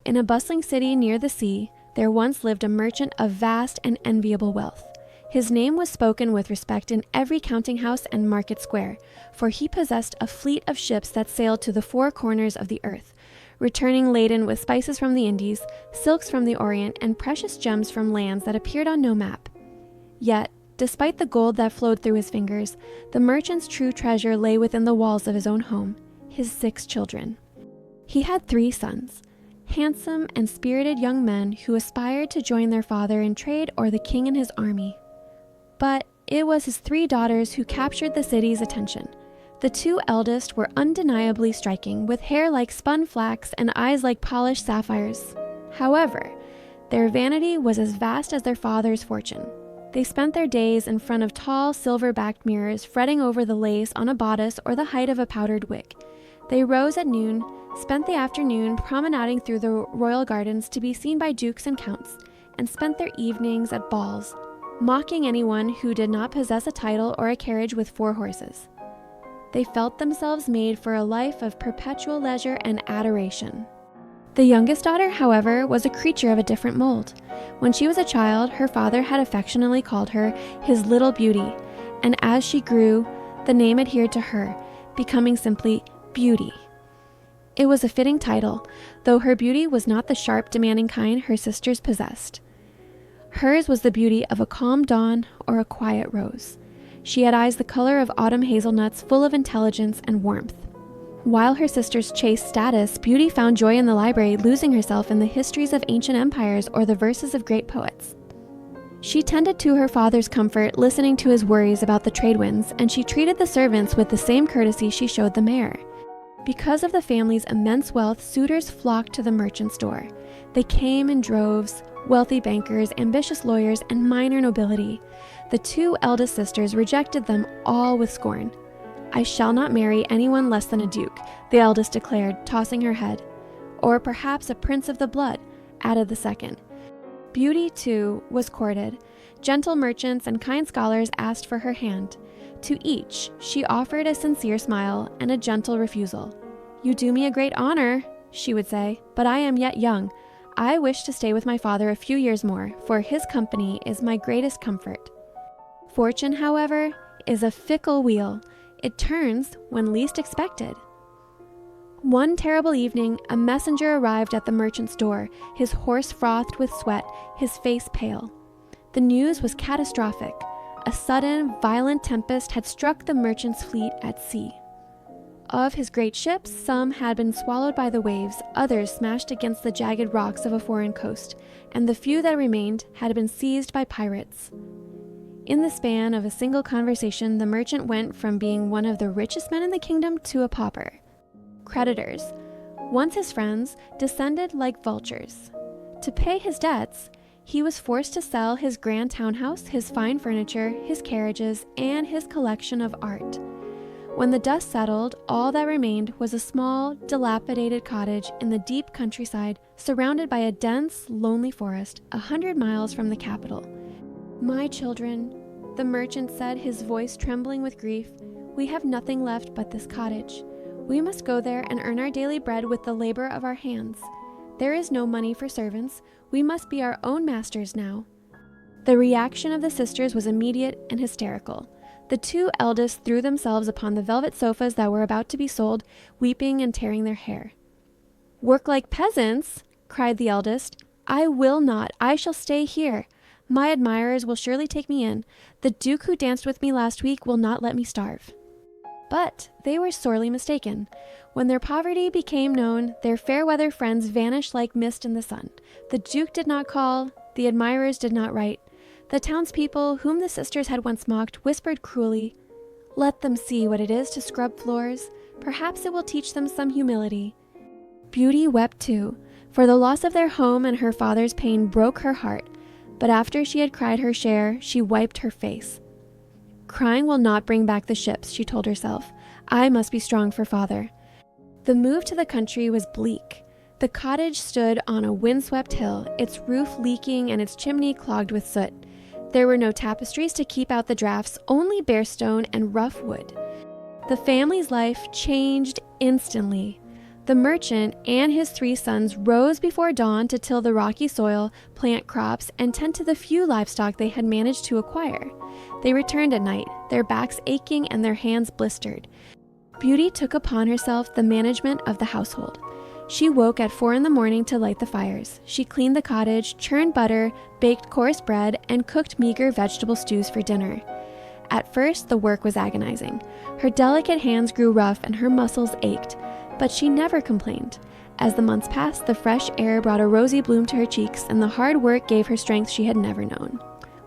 In a bustling city near the sea, there once lived a merchant of vast and enviable wealth. His name was spoken with respect in every counting house and market square, for he possessed a fleet of ships that sailed to the four corners of the earth, returning laden with spices from the Indies, silks from the Orient, and precious gems from lands that appeared on no map. Yet, despite the gold that flowed through his fingers, the merchant's true treasure lay within the walls of his own home, his 6 children. He had 3 sons, handsome and spirited young men who aspired to join their father in trade or the king in his army. But it was his 3 daughters who captured the city's attention. The 2 eldest were undeniably striking, with hair like spun flax and eyes like polished sapphires. However, their vanity was as vast as their father's fortune. They spent their days in front of tall, silver-backed mirrors, fretting over the lace on a bodice or the height of a powdered wig. They rose at noon, spent the afternoon promenading through the royal gardens to be seen by dukes and counts, and spent their evenings at balls, mocking anyone who did not possess a title or a carriage with 4 horses. They felt themselves made for a life of perpetual leisure and adoration. The youngest daughter, however, was a creature of a different mold. When she was a child, her father had affectionately called her his little beauty, and as she grew, the name adhered to her, becoming simply Beauty. It was a fitting title, though her beauty was not the sharp, demanding kind her sisters possessed. Hers was the beauty of a calm dawn or a quiet rose. She had eyes the color of autumn hazelnuts, full of intelligence and warmth. While her sisters chased status, Beauty found joy in the library, losing herself in the histories of ancient empires or the verses of great poets. She tended to her father's comfort, listening to his worries about the trade winds, and she treated the servants with the same courtesy she showed the mayor. Because of the family's immense wealth, suitors flocked to the merchant's door. They came in droves, wealthy bankers, ambitious lawyers, and minor nobility. The 2 eldest sisters rejected them all with scorn. "I shall not marry anyone less than a duke," the eldest declared, tossing her head. "Or perhaps a prince of the blood," added the second. Beauty, too, was courted. Gentle merchants and kind scholars asked for her hand. To each, she offered a sincere smile and a gentle refusal. "You do me a great honor," she would say, "but I am yet young. I wish to stay with my father a few years more, for his company is my greatest comfort." Fortune, however, is a fickle wheel. It turns when least expected. One terrible evening, a messenger arrived at the merchant's door, his horse frothed with sweat, his face pale. The news was catastrophic. A sudden, violent tempest had struck the merchant's fleet at sea. Of his great ships, some had been swallowed by the waves, others smashed against the jagged rocks of a foreign coast, and the few that remained had been seized by pirates. In the span of a single conversation, the merchant went from being one of the richest men in the kingdom to a pauper. Creditors, once his friends, descended like vultures. To pay his debts, he was forced to sell his grand townhouse, his fine furniture, his carriages, and his collection of art. When the dust settled, all that remained was a small, dilapidated cottage in the deep countryside, surrounded by a dense, lonely forest 100 miles from the capital. "My children," the merchant said, his voice trembling with grief, "we have nothing left but this cottage. We must go there and earn our daily bread with the labor of our hands. There is no money for servants. We must be our own masters now." The reaction of the sisters was immediate and hysterical. The 2 eldest threw themselves upon the velvet sofas that were about to be sold, weeping and tearing their hair. "Work like peasants?" cried the eldest. "I will not. I shall stay here. My admirers will surely take me in. The duke who danced with me last week will not let me starve." But they were sorely mistaken. When their poverty became known, their fair-weather friends vanished like mist in the sun. The duke did not call, the admirers did not write. The townspeople, whom the sisters had once mocked, whispered cruelly, "Let them see what it is to scrub floors. Perhaps it will teach them some humility." Beauty wept too, for the loss of their home and her father's pain broke her heart. But after she had cried her share, she wiped her face. "Crying will not bring back the ships," she told herself. "I must be strong for father." The move to the country was bleak. The cottage stood on a windswept hill, its roof leaking and its chimney clogged with soot. There were no tapestries to keep out the drafts, only bare stone and rough wood. The family's life changed instantly. The merchant and his 3 sons rose before dawn to till the rocky soil, plant crops, and tend to the few livestock they had managed to acquire. They returned at night, their backs aching and their hands blistered. Beauty took upon herself the management of the household. She woke at 4 a.m. to light the fires. She cleaned the cottage, churned butter, baked coarse bread, and cooked meager vegetable stews for dinner. At first, the work was agonizing. Her delicate hands grew rough and her muscles ached, but she never complained. As the months passed, the fresh air brought a rosy bloom to her cheeks, and the hard work gave her strength she had never known.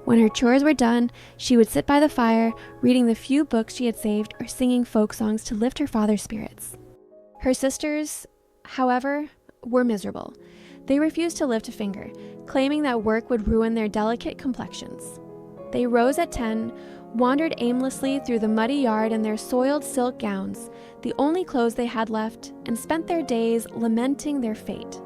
When her chores were done, she would sit by the fire, reading the few books she had saved or singing folk songs to lift her father's spirits. Her sisters, however, were miserable. They refused to lift a finger, claiming that work would ruin their delicate complexions. They rose at 10, wandered aimlessly through the muddy yard in their soiled silk gowns, the only clothes they had left, and spent their days lamenting their fate.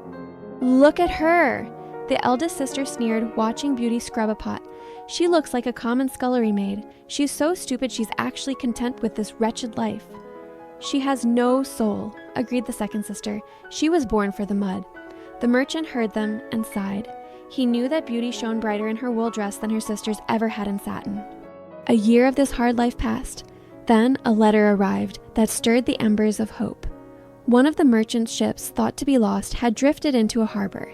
"Look at her!" the eldest sister sneered, watching Beauty scrub a pot. "She looks like a common scullery maid. She's so stupid she's actually content with this wretched life." "She has no soul," agreed the second sister. "She was born for the mud." The merchant heard them and sighed. He knew that Beauty shone brighter in her wool dress than her sisters ever had in satin. A year of this hard life passed. Then a letter arrived that stirred the embers of hope. One of the merchant's ships, thought to be lost, had drifted into a harbor.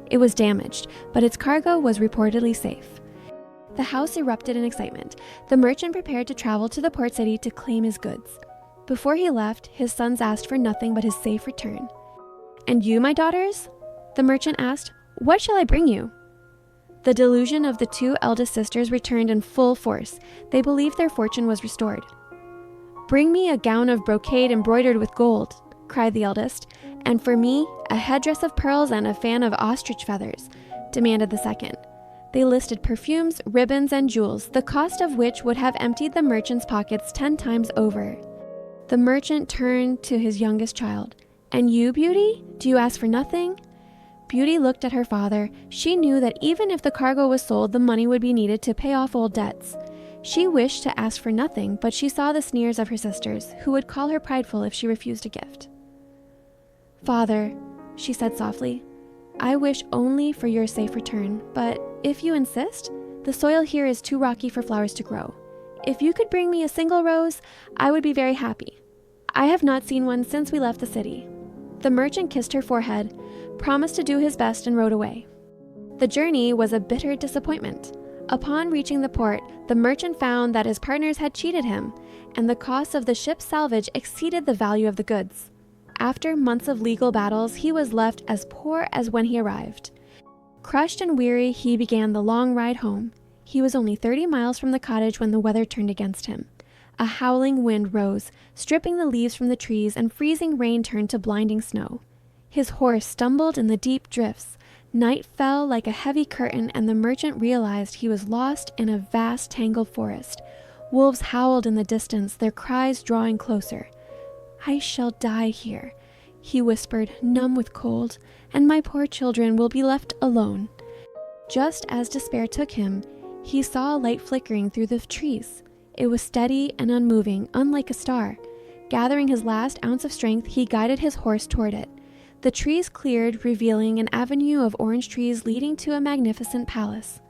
It was damaged, but its cargo was reportedly safe. The house erupted in excitement. The merchant prepared to travel to the port city to claim his goods. Before he left, his sons asked for nothing but his safe return. "And you, my daughters?" the merchant asked. "What shall I bring you?" The delusion of the 2 eldest sisters returned in full force. They believed their fortune was restored. "Bring me a gown of brocade embroidered with gold," cried the eldest. "And for me, a headdress of pearls and a fan of ostrich feathers," demanded the second. They listed perfumes, ribbons, and jewels, the cost of which would have emptied the merchant's pockets 10 times over. The merchant turned to his youngest child. "And you, Beauty? Do you ask for nothing?" Beauty looked at her father. She knew that even if the cargo was sold, the money would be needed to pay off old debts. She wished to ask for nothing, but she saw the sneers of her sisters, who would call her prideful if she refused a gift. "Father," she said softly, "I wish only for your safe return, but if you insist, the soil here is too rocky for flowers to grow. If you could bring me a single rose, I would be very happy. I have not seen one since we left the city." The merchant kissed her forehead, promised to do his best, and rode away. The journey was a bitter disappointment. Upon reaching the port, the merchant found that his partners had cheated him, and the cost of the ship's salvage exceeded the value of the goods. After months of legal battles, he was left as poor as when he arrived. Crushed and weary, he began the long ride home. He was only 30 miles from the cottage when the weather turned against him. A howling wind rose, stripping the leaves from the trees, and freezing rain turned to blinding snow. His horse stumbled in the deep drifts. Night fell like a heavy curtain, and the merchant realized he was lost in a vast tangled forest. Wolves howled in the distance, their cries drawing closer. "I shall die here," he whispered, numb with cold, "and my poor children will be left alone." Just as despair took him, he saw a light flickering through the trees. It was steady and unmoving, unlike a star. Gathering his last ounce of strength, he guided his horse toward it. The trees cleared, revealing an avenue of orange trees leading to a magnificent palace.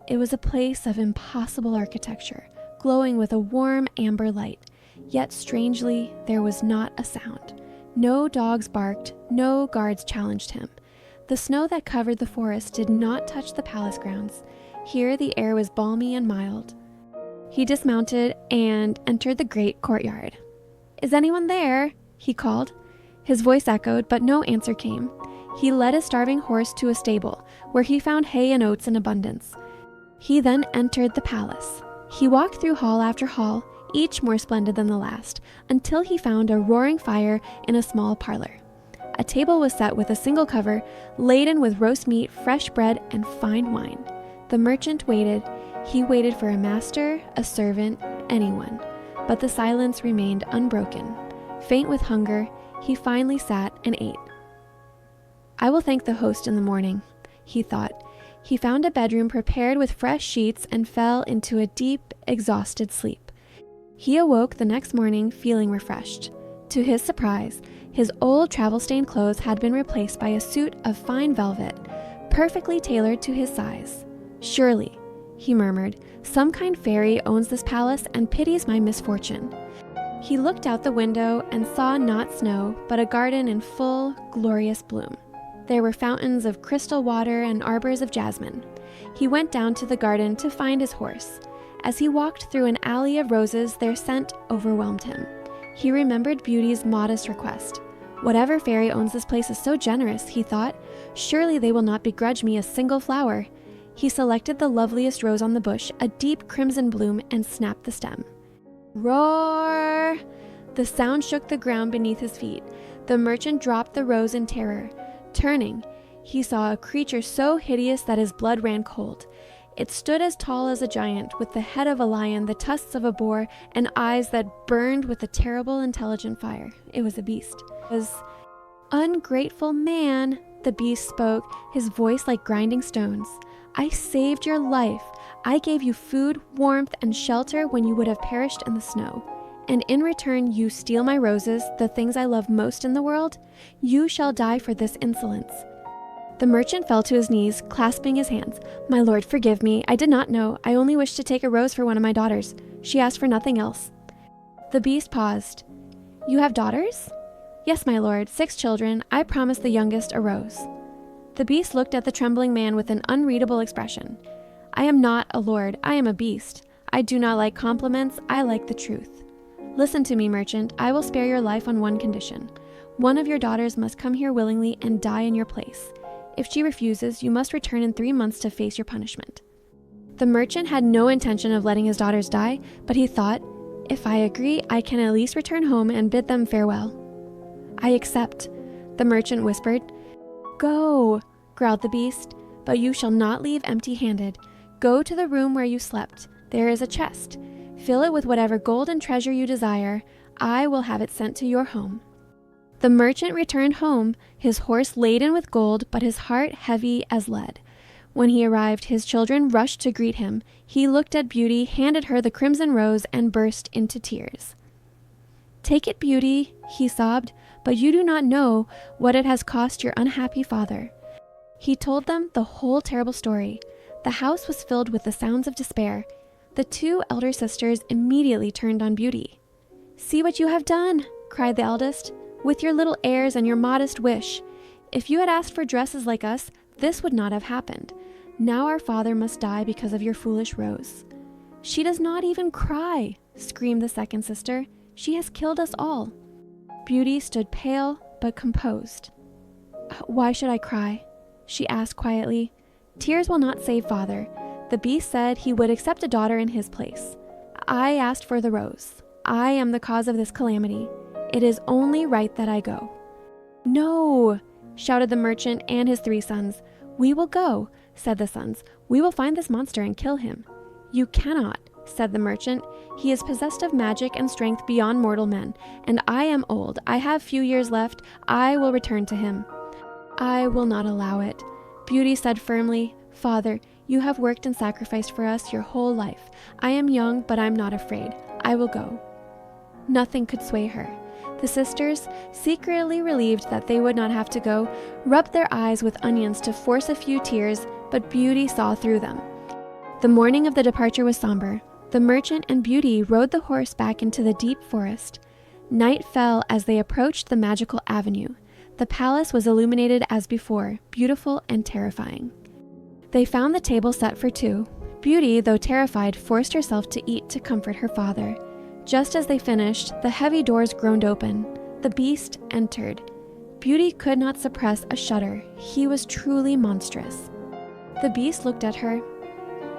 It was a place of impossible architecture, glowing with a warm amber light. Yet strangely, there was not a sound. No dogs barked, no guards challenged him. The snow that covered the forest did not touch the palace grounds. Here the air was balmy and mild. He dismounted and entered the great courtyard. "Is anyone there?" he called. His voice echoed, but no answer came. He led his starving horse to a stable, where he found hay and oats in abundance. He then entered the palace. He walked through hall after hall, each more splendid than the last, until he found a roaring fire in a small parlor. A table was set with a single cover, laden with roast meat, fresh bread, and fine wine. The merchant waited. He waited for a master, a servant, anyone, but the silence remained unbroken. Faint with hunger, he finally sat and ate. "I will thank the host in the morning," he thought. He found a bedroom prepared with fresh sheets and fell into a deep, exhausted sleep. He awoke the next morning feeling refreshed. To his surprise, His old travel-stained clothes had been replaced by a suit of fine velvet, perfectly tailored to his size. "Surely," he murmured, "some kind fairy owns this palace and pities my misfortune." He looked out the window and saw not snow, but a garden in full, glorious bloom. There were fountains of crystal water and arbors of jasmine. He went down to the garden to find his horse. As he walked through an alley of roses, their scent overwhelmed him. He remembered Beauty's modest request. "Whatever fairy owns this place is so generous," he thought. "Surely they will not begrudge me a single flower." He selected the loveliest rose on the bush, a deep crimson bloom, and snapped the stem. Roar! The sound shook the ground beneath his feet. The merchant dropped the rose in terror. Turning, he saw a creature so hideous that his blood ran cold. It stood as tall as a giant, with the head of a lion, the tusks of a boar, and eyes that burned with a terrible, intelligent fire. It was a beast. It was "Ungrateful man," the beast spoke, his voice like grinding stones. "I saved your life. I gave you food, warmth, and shelter when you would have perished in the snow. And in return you steal my roses, the things I love most in the world? You shall die for this insolence." The merchant fell to his knees, clasping his hands. "My lord, forgive me. I did not know. I only wished to take a rose for one of my daughters. She asked for nothing else." The beast paused. "You have daughters?" "Yes, my lord, 6 children. I promised the youngest a rose." The beast looked at the trembling man with an unreadable expression. "I am not a lord. I am a beast. I do not like compliments. I like the truth. Listen to me, merchant. I will spare your life on one condition. One of your daughters must come here willingly and die in your place. If she refuses, you must return in 3 months to face your punishment." The merchant had no intention of letting his daughters die, but he thought, "If I agree, I can at least return home and bid them farewell." "I accept," the merchant whispered. "Go," growled the beast, "but you shall not leave empty-handed. Go to the room where you slept. There is a chest. Fill it with whatever gold and treasure you desire. I will have it sent to your home." The merchant returned home, his horse laden with gold, but his heart heavy as lead. When he arrived, his children rushed to greet him. He looked at Beauty, handed her the crimson rose, and burst into tears. "Take it, Beauty," he sobbed, "but you do not know what it has cost your unhappy father." He told them the whole terrible story. The house was filled with the sounds of despair. The 2 elder sisters immediately turned on Beauty. "See what you have done," cried the eldest, "with your little airs and your modest wish. If you had asked for dresses like us, this would not have happened. Now our father must die because of your foolish rose." "She does not even cry," screamed the second sister. "She has killed us all." Beauty stood pale but composed. "Why should I cry?" she asked quietly. "Tears will not save father. The beast said he would accept a daughter in his place. I asked for the rose. I am the cause of this calamity. It is only right that I go." "No!" shouted the merchant and his 3 sons. "We will go," said the sons. "We will find this monster and kill him." "You cannot," said the merchant. "He is possessed of magic and strength beyond mortal men, and I am old. I have few years left. I will return to him." "I will not allow it," Beauty said firmly. "Father, you have worked and sacrificed for us your whole life. I am young, but I'm not afraid. I will go." Nothing could sway her. The sisters, secretly relieved that they would not have to go, rubbed their eyes with onions to force a few tears, but Beauty saw through them. The morning of the departure was somber. The merchant and Beauty rode the horse back into the deep forest. Night fell as they approached the magical avenue. The palace was illuminated as before, beautiful and terrifying. They found the table set for 2. Beauty, though terrified, forced herself to eat to comfort her father. Just as they finished, the heavy doors groaned open. The beast entered. Beauty could not suppress a shudder. He was truly monstrous. The beast looked at her.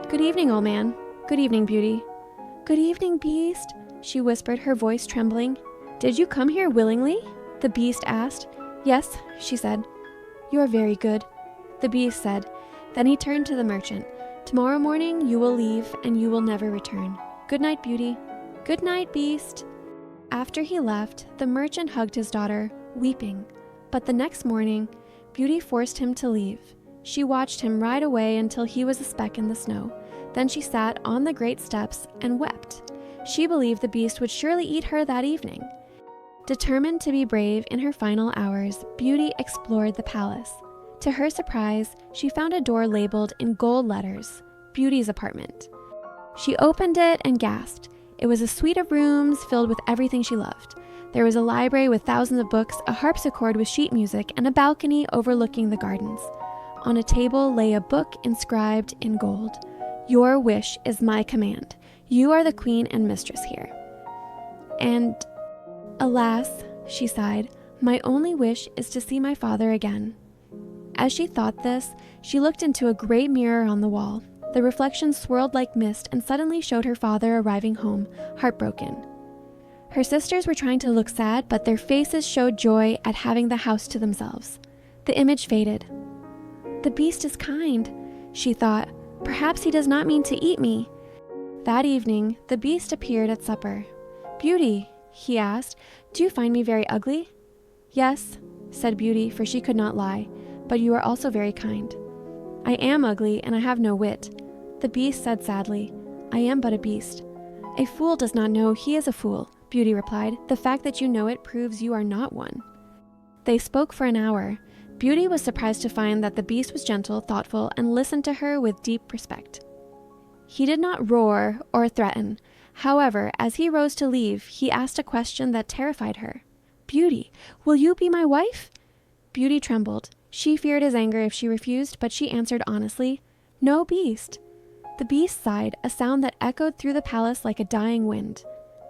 "Good evening, old man." "Good evening, Beauty." "Good evening, beast," she whispered, her voice trembling. "Did you come here willingly?" the beast asked. "Yes," she said. "You are very good," the beast said. Then he turned to the merchant. "Tomorrow morning you will leave, and you will never return. Good night, Beauty." "Good night, beast." After he left, the merchant hugged his daughter, weeping. But the next morning, Beauty forced him to leave. She watched him ride away until he was a speck in the snow. Then she sat on the great steps and wept. She believed the beast would surely eat her that evening. Determined to be brave in her final hours, Beauty explored the palace. To her surprise, she found a door labeled in gold letters, Beauty's apartment. She opened it and gasped. It was a suite of rooms filled with everything she loved. There was a library with thousands of books, a harpsichord with sheet music, and a balcony overlooking the gardens. On a table lay a book inscribed in gold. "Your wish is my command. You are the queen and mistress here." And, alas, she sighed, "my only wish is to see my father again." As she thought this, she looked into a great mirror on the wall. The reflection swirled like mist and suddenly showed her father arriving home, heartbroken. Her sisters were trying to look sad, but their faces showed joy at having the house to themselves. The image faded. "The beast is kind," she thought. "Perhaps he does not mean to eat me." That evening, the beast appeared at supper. "Beauty," he asked, "do you find me very ugly?" "Yes," said Beauty, for she could not lie, "but you are also very kind." "I am ugly, and I have no wit," the beast said sadly. "I am but a beast." "A fool does not know he is a fool," Beauty replied. "The fact that you know it proves you are not one." They spoke for an hour. Beauty was surprised to find that the beast was gentle, thoughtful, and listened to her with deep respect. He did not roar or threaten. However, as he rose to leave, he asked a question that terrified her. "Beauty, will you be my wife?" Beauty trembled. She feared his anger if she refused, but she answered honestly, "No, beast." The beast sighed, a sound that echoed through the palace like a dying wind.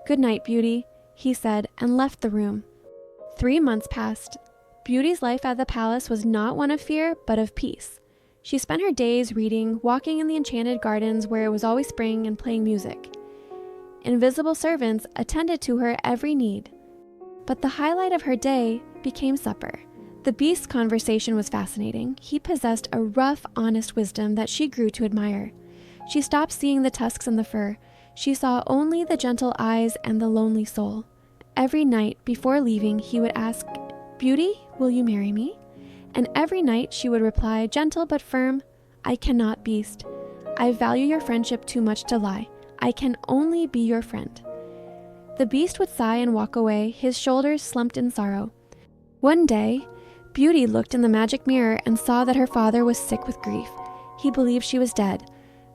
"Good night, Beauty," he said, and left the room. 3 months passed. Beauty's life at the palace was not one of fear, but of peace. She spent her days reading, walking in the enchanted gardens where it was always spring, and playing music. Invisible servants attended to her every need. But the highlight of her day became supper. The beast's conversation was fascinating. He possessed a rough, honest wisdom that she grew to admire. She stopped seeing the tusks and the fur. She saw only the gentle eyes and the lonely soul. Every night before leaving, he would ask, "Beauty, will you marry me?" And every night she would reply, gentle but firm, "I cannot, beast. I value your friendship too much to lie. I can only be your friend." The beast would sigh and walk away, his shoulders slumped in sorrow. One day, Beauty looked in the magic mirror and saw that her father was sick with grief. He believed she was dead.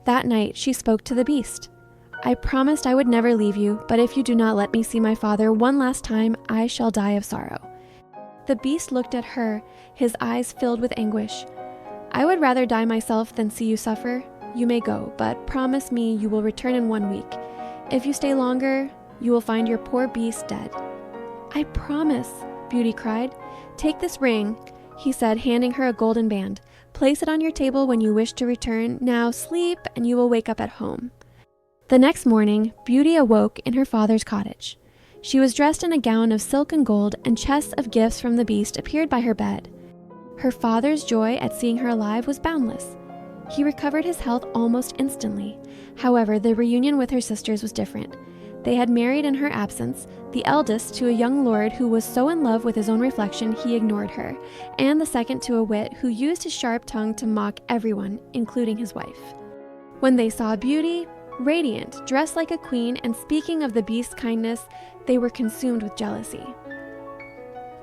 That night, she spoke to the beast. "I promised I would never leave you, but if you do not let me see my father one last time, I shall die of sorrow." The beast looked at her, his eyes filled with anguish. "I would rather die myself than see you suffer. You may go, but promise me you will return in 1 week. If you stay longer, you will find your poor beast dead." "I promise," Beauty cried. "Take this ring," he said, handing her a golden band. "Place it on your table when you wish to return. Now sleep, and you will wake up at home." The next morning, Beauty awoke in her father's cottage. She was dressed in a gown of silk and gold, and chests of gifts from the beast appeared by her bed. Her father's joy at seeing her alive was boundless. He recovered his health almost instantly. However, the reunion with her sisters was different. They had married in her absence, the eldest to a young lord who was so in love with his own reflection he ignored her, and the second to a wit who used his sharp tongue to mock everyone, including his wife. When they saw Beauty, radiant, dressed like a queen, and speaking of the beast's kindness, they were consumed with jealousy.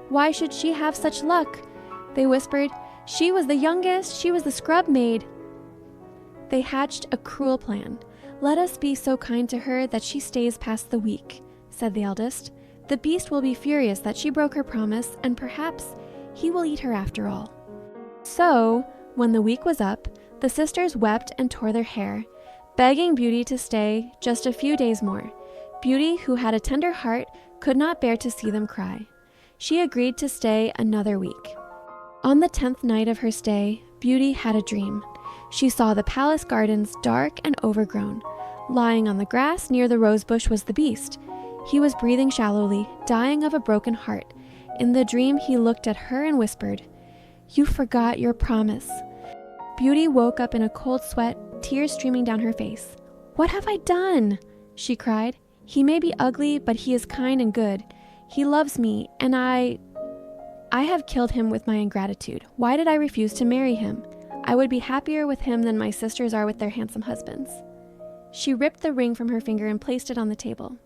"Why should she have such luck?" they whispered. "She was the youngest, she was the scrub maid." They hatched a cruel plan. "Let us be so kind to her that she stays past the week," said the eldest. "The beast will be furious that she broke her promise, and perhaps he will eat her after all." So, when the week was up, the sisters wept and tore their hair, begging Beauty to stay just a few days more. Beauty, who had a tender heart, could not bear to see them cry. She agreed to stay another week. On the 10th night of her stay, Beauty had a dream. She saw the palace gardens dark and overgrown. Lying on the grass near the rose bush was the beast. He was breathing shallowly, dying of a broken heart. In the dream, he looked at her and whispered, "You forgot your promise." Beauty woke up in a cold sweat, tears streaming down her face. "What have I done?" she cried. "He may be ugly, but he is kind and good. He loves me, and I have killed him with my ingratitude. Why did I refuse to marry him? I would be happier with him than my sisters are with their handsome husbands." She ripped the ring from her finger and placed it on the table.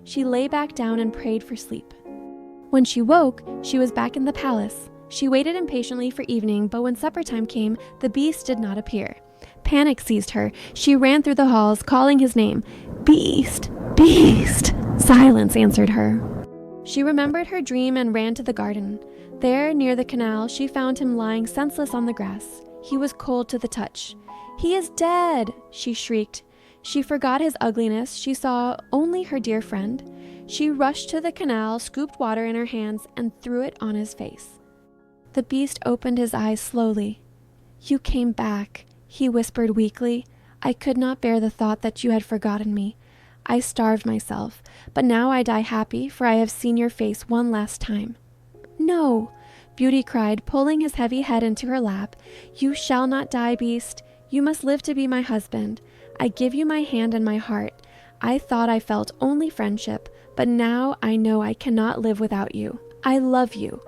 She lay back down and prayed for sleep. When she woke, she was back in the palace. She waited impatiently for evening, but when supper time came, the Beast did not appear. Panic seized her. She ran through the halls, calling his name. "Beast! Beast!" Silence answered her. She remembered her dream and ran to the garden. There, near the canal, she found him lying senseless on the grass. He was cold to the touch. "He is dead!" she shrieked. She forgot his ugliness. She saw only her dear friend. She rushed to the canal, scooped water in her hands, and threw it on his face. The Beast opened his eyes slowly. "You came back," he whispered weakly. "I could not bear the thought that you had forgotten me. I starved myself, but now I die happy, for I have seen your face one last time." "No," Beauty cried, pulling his heavy head into her lap. "You shall not die, Beast. You must live to be my husband. I give you my hand and my heart. I thought I felt only friendship, but now I know I cannot live without you. I love you."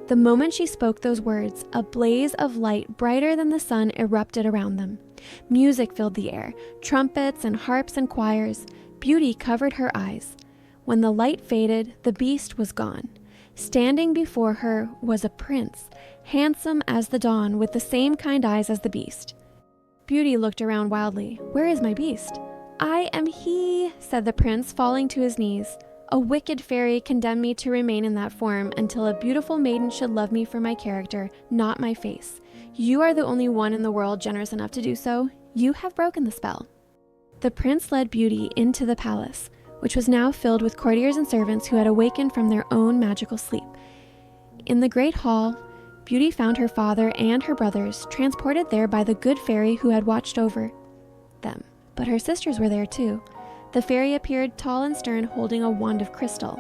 The moment she spoke those words, a blaze of light brighter than the sun erupted around them. Music filled the air, trumpets and harps and choirs. Beauty covered her eyes. When the light faded, the Beast was gone. Standing before her was a prince, handsome as the dawn, with the same kind eyes as the Beast. Beauty looked around wildly. "Where is my Beast?" "I am he," said the prince, falling to his knees. "A wicked fairy condemned me to remain in that form until a beautiful maiden should love me for my character, not my face. You are the only one in the world generous enough to do so. You have broken the spell." The prince led Beauty into the palace, which was now filled with courtiers and servants who had awakened from their own magical sleep. In the great hall, Beauty found her father and her brothers, transported there by the good fairy who had watched over them. But her sisters were there too. The fairy appeared tall and stern, holding a wand of crystal.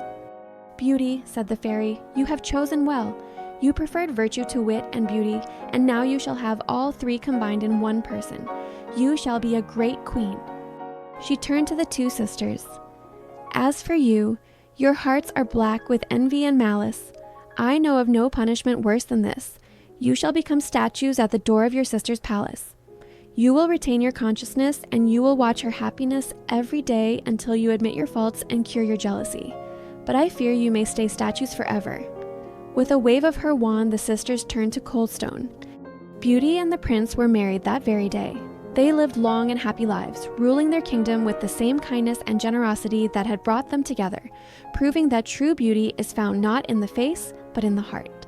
"Beauty," said the fairy, "you have chosen well. You preferred virtue to wit and beauty, and now you shall have all three combined in one person. You shall be a great queen." She turned to the two sisters. "As for you, your hearts are black with envy and malice. I know of no punishment worse than this. You shall become statues at the door of your sister's palace. You will retain your consciousness, and you will watch her happiness every day until you admit your faults and cure your jealousy. But I fear you may stay statues forever." With a wave of her wand, the sisters turned to Coldstone. Beauty and the prince were married that very day. They lived long and happy lives, ruling their kingdom with the same kindness and generosity that had brought them together, proving that true beauty is found not in the face, but in the heart.